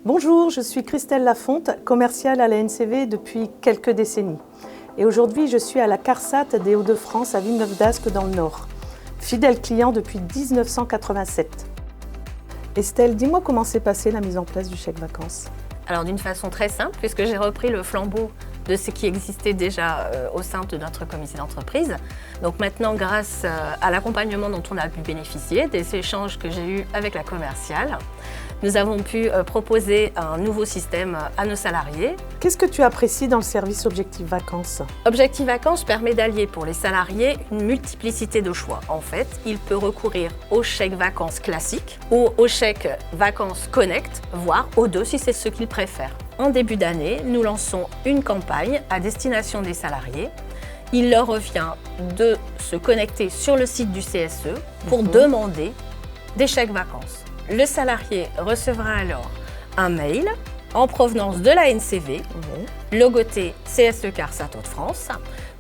Bonjour, je suis Christelle Lafonte, commerciale à la NCV depuis quelques décennies. Et aujourd'hui, je suis à la CARSAT des Hauts-de-France à Villeneuve-d'Ascq dans le Nord. Fidèle client depuis 1987. Estelle, dis-moi comment s'est passée la mise en place du chèque vacances. Alors d'une façon très simple, puisque j'ai repris le flambeau de ce qui existait déjà au sein de notre comité d'entreprise. Donc maintenant, grâce à l'accompagnement dont on a pu bénéficier, des échanges que j'ai eus avec la commerciale, nous avons pu proposer un nouveau système à nos salariés. Qu'est-ce que tu apprécies dans le service Objectif Vacances? Objectif Vacances permet d'allier pour les salariés une multiplicité de choix. En fait, il peut recourir au chèque vacances classique ou au chèque vacances Connect, voire aux deux si c'est ce qu'ils préfèrent. En début d'année, nous lançons une campagne à destination des salariés. Il leur revient de se connecter sur le site du CSE pour demander des chèques vacances. Le salarié recevra alors un mail en provenance de la NCV, logoté CSE CARSAT Hauts-de-France,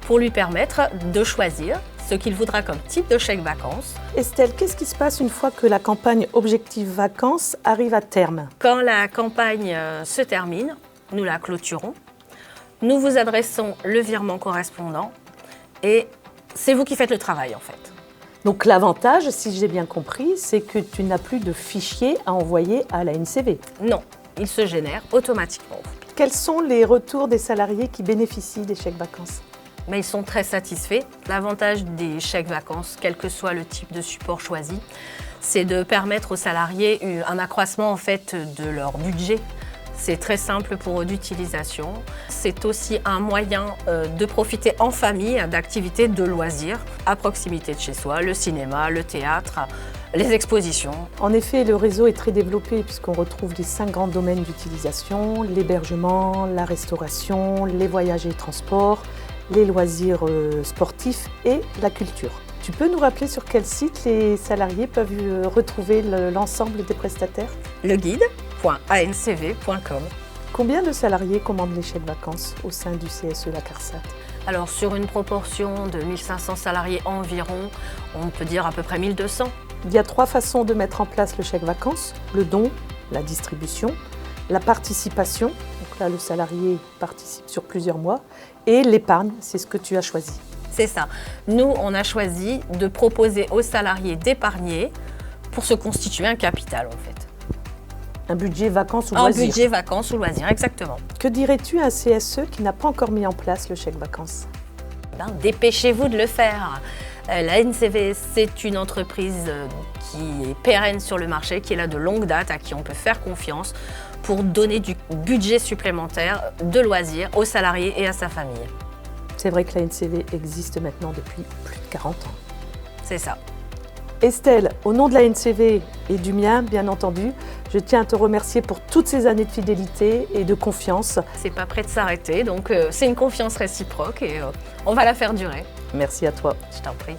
pour lui permettre de choisir ce qu'il voudra comme type de chèque vacances. Estelle, qu'est-ce qui se passe une fois que la campagne Objectif Vacances arrive à terme? Quand la campagne se termine, nous la clôturons. Nous vous adressons le virement correspondant et c'est vous qui faites le travail en fait. Donc l'avantage, si j'ai bien compris, c'est que tu n'as plus de fichiers à envoyer à la NCV. Non, il se génère automatiquement. Quels sont les retours des salariés qui bénéficient des chèques vacances? Mais ils sont très satisfaits. L'avantage des chèques vacances, quel que soit le type de support choisi, c'est de permettre aux salariés un accroissement en fait de leur budget. C'est très simple pour eux d'utilisation. C'est aussi un moyen de profiter en famille d'activités de loisirs à proximité de chez soi, le cinéma, le théâtre, les expositions. En effet, le réseau est très développé puisqu'on retrouve les 5 grands domaines d'utilisation, l'hébergement, la restauration, les voyages et transports, les loisirs sportifs et la culture. Tu peux nous rappeler sur quel site les salariés peuvent retrouver l'ensemble des prestataires? Le guide.ancv.com. Combien de salariés commandent les chèques vacances au sein du CSE La CARSAT? Alors sur une proportion de 1500 salariés environ, on peut dire à peu près 1200. Il y a 3 façons de mettre en place le chèque vacances: le don, la distribution, la participation, donc là le salarié participe sur plusieurs mois, et l'épargne, c'est ce que tu as choisi. C'est ça. Nous, on a choisi de proposer aux salariés d'épargner pour se constituer un capital en fait. Un budget vacances ou loisirs. Un budget vacances ou loisirs, exactement. Que dirais-tu à un CSE qui n'a pas encore mis en place le chèque vacances? Dépêchez-vous de le faire. La NCV, c'est une entreprise qui est pérenne sur le marché, qui est là de longue date, à qui on peut faire confiance pour donner du budget supplémentaire de loisirs aux salariés et à sa famille. C'est vrai que la NCV existe maintenant depuis plus de 40 ans. C'est ça. Estelle, au nom de la NCV et du mien, bien entendu, je tiens à te remercier pour toutes ces années de fidélité et de confiance. C'est pas prêt de s'arrêter, donc c'est une confiance réciproque et on va la faire durer. Merci à toi. Je t'en prie.